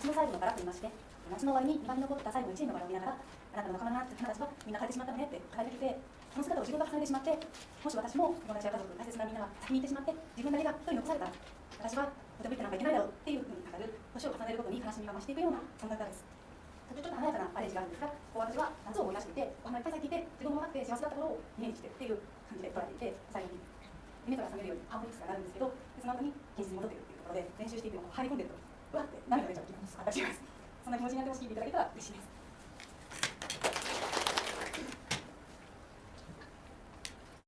街の最後のバラと言いまして、街の終わりに庭に残った最後の1年のバラを見ながら、あなたの仲間の花たちはみんな枯れてしまったのねって書いてきて、その姿を自分が重ねてしまって、もし私も友達や家族、大切なみんなが先に行ってしまって、自分だけが一人残されたら、私はとても生きてなんかいけないだろうっていうふうに語る、年を重ねるごとに悲しみが増していくような、そんな歌です。ちょっと華やかなアレンジがあるんですが、こう私は夏を思い出していて、お花いっぱい咲いていて、自分も分かって幸せだった頃をイメージしてっていう感じで捉えていて、最後に目から覚めるようにハーモニクスがなるんですけど、その後に現実に戻っているっていうところで練習していても入り込んでると、うわって涙出ちゃう気があったりします。そんな気持ちになってほしいていただけたら嬉しいです。